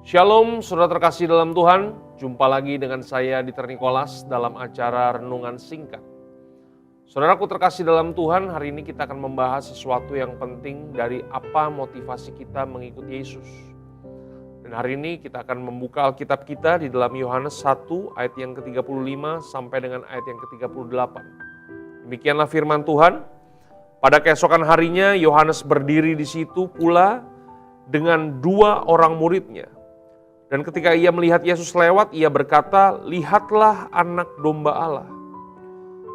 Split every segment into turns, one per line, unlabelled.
Shalom, saudara terkasih dalam Tuhan. Jumpa lagi dengan saya Dieter Nicholas dalam acara Renungan Singkat. Saudaraku terkasih dalam Tuhan, hari ini kita akan membahas sesuatu yang penting dari apa motivasi kita mengikuti Yesus. Dan hari ini kita akan membuka Alkitab kita di dalam Yohanes 1 ayat yang ke-35 sampai dengan ayat yang ke-38. Demikianlah firman Tuhan. Pada keesokan harinya Yohanes berdiri di situ pula dengan dua orang muridnya. Dan ketika ia melihat Yesus lewat, ia berkata, "Lihatlah anak domba Allah."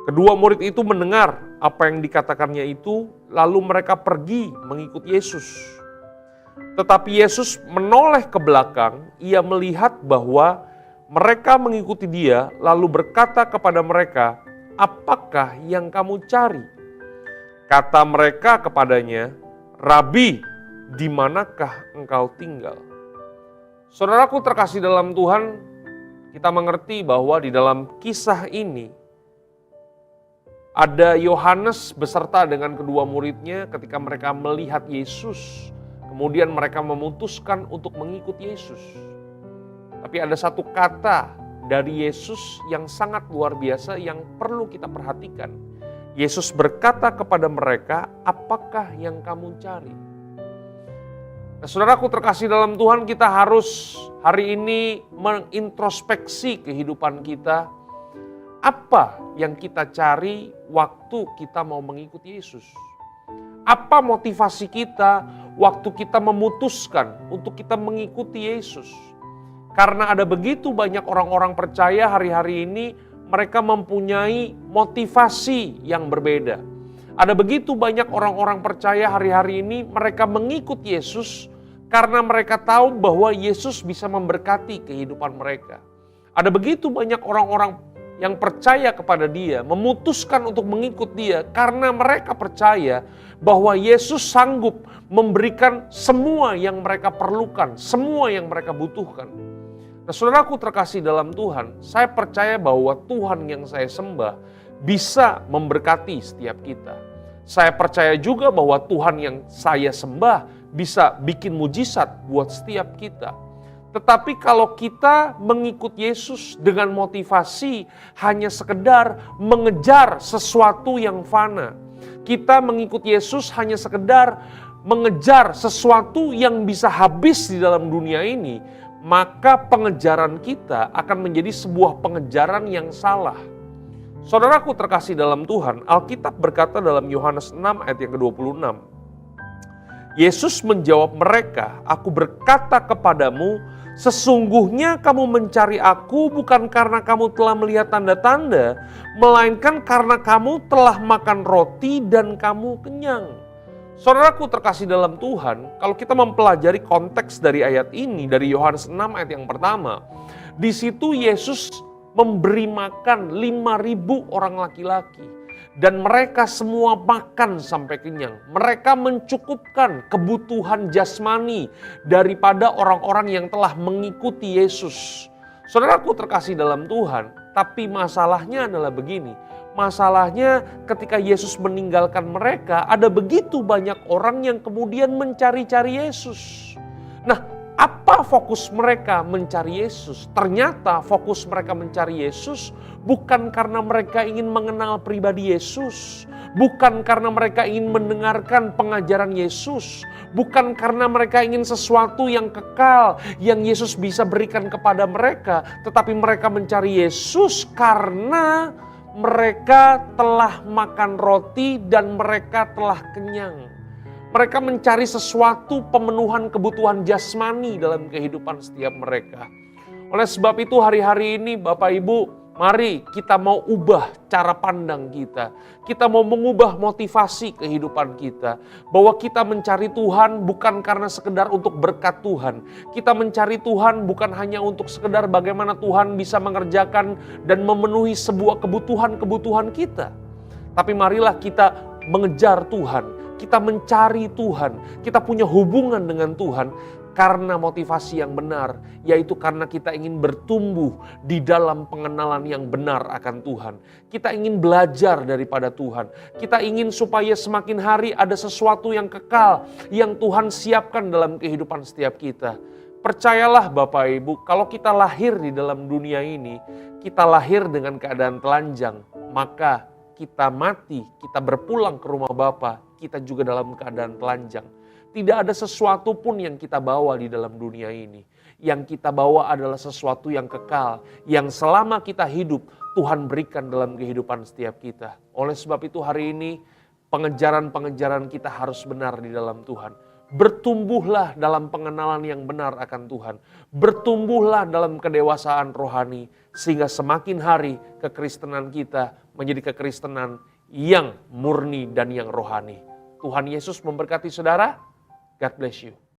Kedua murid itu mendengar apa yang dikatakannya itu, lalu mereka pergi mengikut Yesus. Tetapi Yesus menoleh ke belakang, ia melihat bahwa mereka mengikuti dia, lalu berkata kepada mereka, "Apakah yang kamu cari?" Kata mereka kepadanya, "Rabi, di manakah engkau tinggal?" Saudaraku terkasih dalam Tuhan, kita mengerti bahwa di dalam kisah ini ada Yohanes beserta dengan kedua muridnya ketika mereka melihat Yesus, kemudian mereka memutuskan untuk mengikuti Yesus. Tapi ada satu kata dari Yesus yang sangat luar biasa yang perlu kita perhatikan. Yesus berkata kepada mereka, "Apakah yang kamu cari?" Nah, saudaraku terkasih dalam Tuhan, kita harus hari ini mengintrospeksi kehidupan kita. Apa yang kita cari waktu kita mau mengikuti Yesus? Apa motivasi kita waktu kita memutuskan untuk kita mengikuti Yesus? Karena ada begitu banyak orang-orang percaya hari-hari ini, mereka mempunyai motivasi yang berbeda. Ada begitu banyak orang-orang percaya hari-hari ini, mereka mengikut Yesus karena mereka tahu bahwa Yesus bisa memberkati kehidupan mereka. Ada begitu banyak orang-orang yang percaya kepada dia, memutuskan untuk mengikut dia karena mereka percaya bahwa Yesus sanggup memberikan semua yang mereka perlukan, semua yang mereka butuhkan. Nah, saudaraku terkasih dalam Tuhan, saya percaya bahwa Tuhan yang saya sembah bisa memberkati setiap kita. Saya percaya juga bahwa Tuhan yang saya sembah bisa bikin mujizat buat setiap kita. Tetapi kalau kita mengikut Yesus dengan motivasi hanya sekedar mengejar sesuatu yang fana, kita mengikut Yesus hanya sekedar mengejar sesuatu yang bisa habis di dalam dunia ini, maka pengejaran kita akan menjadi sebuah pengejaran yang salah. Saudaraku terkasih dalam Tuhan, Alkitab berkata dalam Yohanes 6 ayat yang ke-26, Yesus menjawab mereka, "Aku berkata kepadamu, sesungguhnya kamu mencari aku bukan karena kamu telah melihat tanda-tanda, melainkan karena kamu telah makan roti dan kamu kenyang." Saudaraku terkasih dalam Tuhan, kalau kita mempelajari konteks dari ayat ini, dari Yohanes 6 ayat yang pertama, di situ Yesus memberi makan 5.000 orang laki-laki. Dan mereka semua makan sampai kenyang. Mereka mencukupkan kebutuhan jasmani daripada orang-orang yang telah mengikuti Yesus. Saudaraku terkasih dalam Tuhan, tapi masalahnya adalah begini. Masalahnya ketika Yesus meninggalkan mereka, ada begitu banyak orang yang kemudian mencari-cari Yesus. Nah, apa fokus mereka mencari Yesus? Ternyata fokus mereka mencari Yesus bukan karena mereka ingin mengenal pribadi Yesus, bukan karena mereka ingin mendengarkan pengajaran Yesus, bukan karena mereka ingin sesuatu yang kekal yang Yesus bisa berikan kepada mereka, tetapi mereka mencari Yesus karena mereka telah makan roti dan mereka telah kenyang. Mereka mencari sesuatu pemenuhan kebutuhan jasmani dalam kehidupan setiap mereka. Oleh sebab itu hari-hari ini Bapak Ibu, mari kita mau ubah cara pandang kita. Kita mau mengubah motivasi kehidupan kita. Bahwa kita mencari Tuhan bukan karena sekedar untuk berkat Tuhan. Kita mencari Tuhan bukan hanya untuk sekedar bagaimana Tuhan bisa mengerjakan dan memenuhi sebuah kebutuhan-kebutuhan kita. Tapi marilah kita mengejar Tuhan. Kita mencari Tuhan, kita punya hubungan dengan Tuhan karena motivasi yang benar, yaitu karena kita ingin bertumbuh di dalam pengenalan yang benar akan Tuhan. Kita ingin belajar daripada Tuhan. Kita ingin supaya semakin hari ada sesuatu yang kekal yang Tuhan siapkan dalam kehidupan setiap kita. Percayalah Bapak Ibu, kalau kita lahir di dalam dunia ini, kita lahir dengan keadaan telanjang, maka kita mati, kita berpulang ke rumah Bapa, kita juga dalam keadaan telanjang. Tidak ada sesuatu pun yang kita bawa di dalam dunia ini. Yang kita bawa adalah sesuatu yang kekal, yang selama kita hidup, Tuhan berikan dalam kehidupan setiap kita. Oleh sebab itu hari ini, pengejaran-pengejaran kita harus benar di dalam Tuhan. Bertumbuhlah dalam pengenalan yang benar akan Tuhan. Bertumbuhlah dalam kedewasaan rohani. Sehingga semakin hari kekristenan kita menjadi kekristenan yang murni dan yang rohani. Tuhan Yesus memberkati saudara. God bless you.